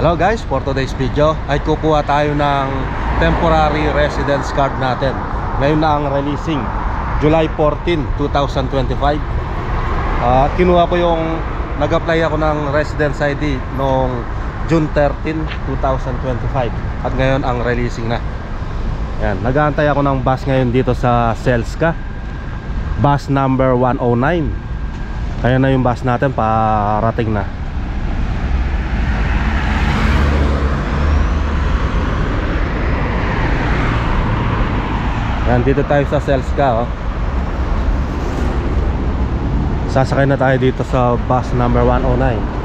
Hello guys, for today's video ay kukuha tayo ng temporary residence card natin. Ngayon na ang releasing, July 14, 2025. Kinuha ko yung nag-apply ako ng residence ID noong June 13, 2025. At ngayon ang releasing na. Yan, nag-aantay ako ng bus ngayon dito sa Selska, bus number 109. Kaya na yung bus natin, parating na. Yan, dito tayo sa Selska, oh. Sasakay na tayo dito sa bus number 109.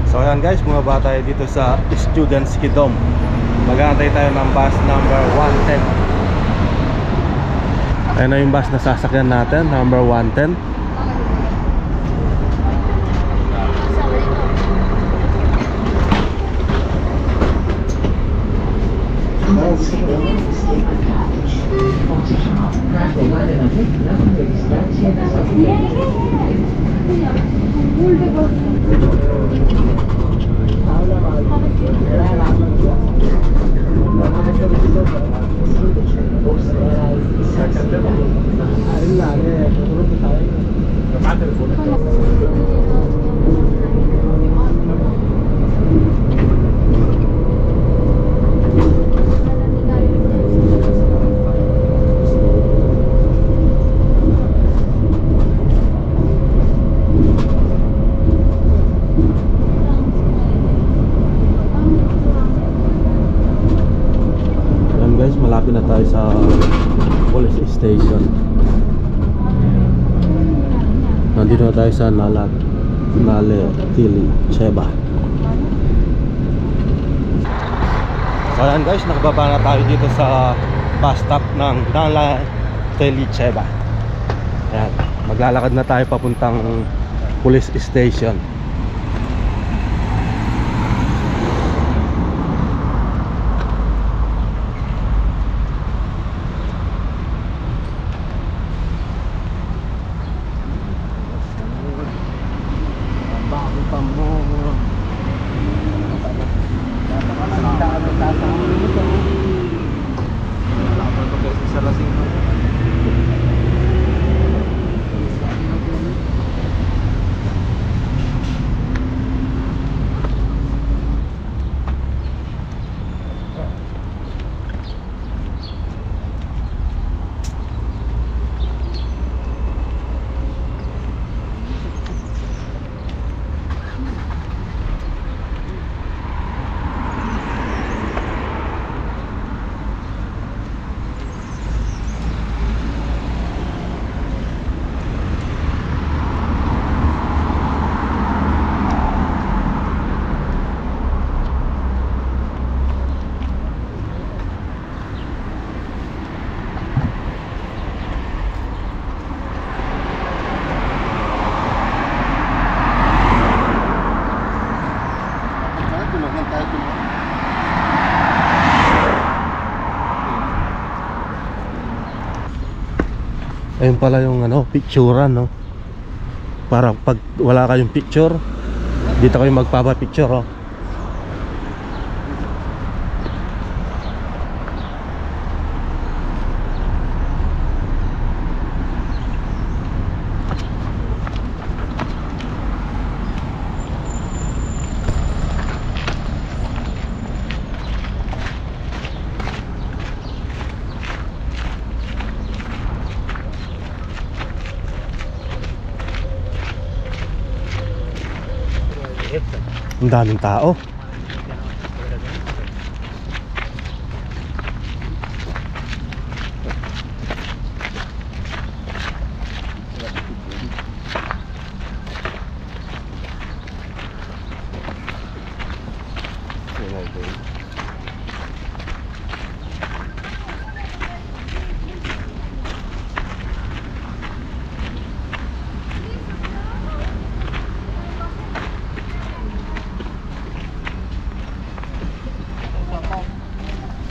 So ayan guys, bumaba tayo dito sa Students Kidom. Mag-aantay tayo ng bus number 110. Ayan na yung bus na sasakyan natin, number 110. Malapit na tayo sa police station. Nandito na tayo sa Naletili Cheba. So ayan guys, nakababa na tayo dito sa bus stop ng Naletili Cheba. Ayan, maglalakad na tayo papuntang police station. Ayun pala yung picturean, no? Para pag wala kayong picture, dito kayo magpapa-picture, oh. Ang daming tao.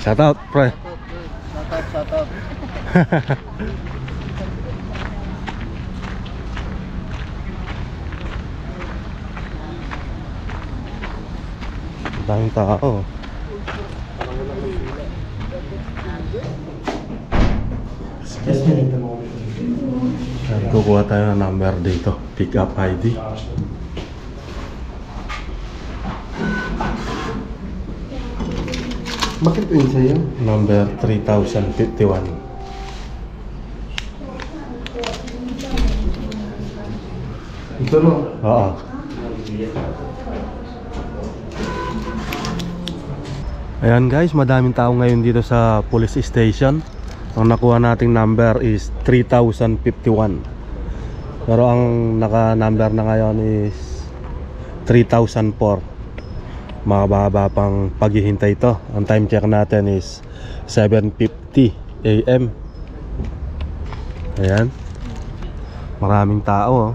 Shout out, pre. Shout out. Daming tao. Kukuha tayo ng number dito. Pick up ID. Bakit po yun sa'yo? Number 3051. Ito no? Oo. Ayan guys, madaming tao ngayon dito sa police station. Ang nakuha nating number is 3051. Pero ang naka-number na ngayon is 3004. Makababa pang paghihintay ito. Ang time check natin is 7:50 AM. Ayan. Maraming tao, oh.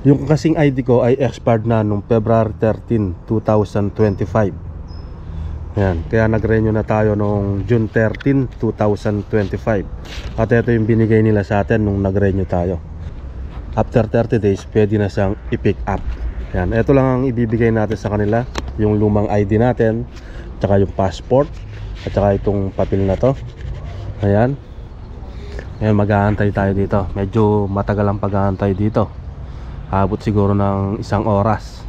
Yung kasing ID ko ay expired na nung February 13, 2025. Ayan, kaya nag-renew na tayo nung June 13, 2025. At ito yung binigay nila sa atin nung nag-renew tayo. After 30 days, pwede na siyang i-pick up. Ayan, ito lang ang ibibigay natin sa kanila. Yung lumang ID natin, tsaka yung passport, at tsaka itong papel na to. Ayan. Ayan, mag-aantay tayo dito. Medyo matagal ang pag-aantay dito. Abot siguro ng 1 oras.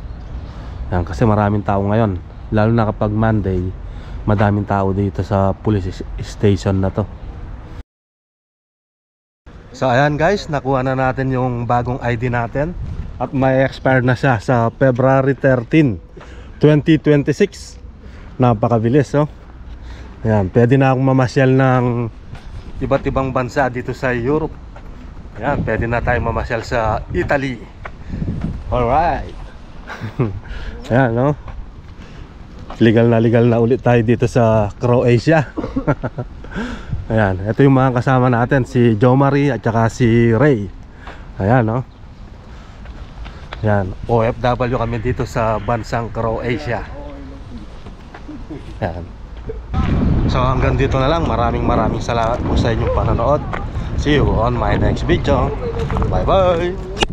Ayan, kasi maraming tao ngayon. Lalo na kapag Monday, madaming tao dito sa police station na to. So ayan guys, nakuha na natin yung bagong ID natin. At may expire na siya sa February 13, 2026. Napakabilis, oh. Ayan, pwede na akong mamasyal ng iba't ibang bansa dito sa Europe. Ayan, pwede na tayong mamasyal sa Italy. Alright. Ayan, no? Legal na ulit tayo dito sa Croatia. Ayan, ito yung mga kasama natin, si Jomari at saka si Ray. Ayan, no? Ayan, OFW kami dito sa bansang Croatia. Ayan. So hanggang dito na lang. Maraming salamat po sa inyong panonood. See you on my next video. Bye bye.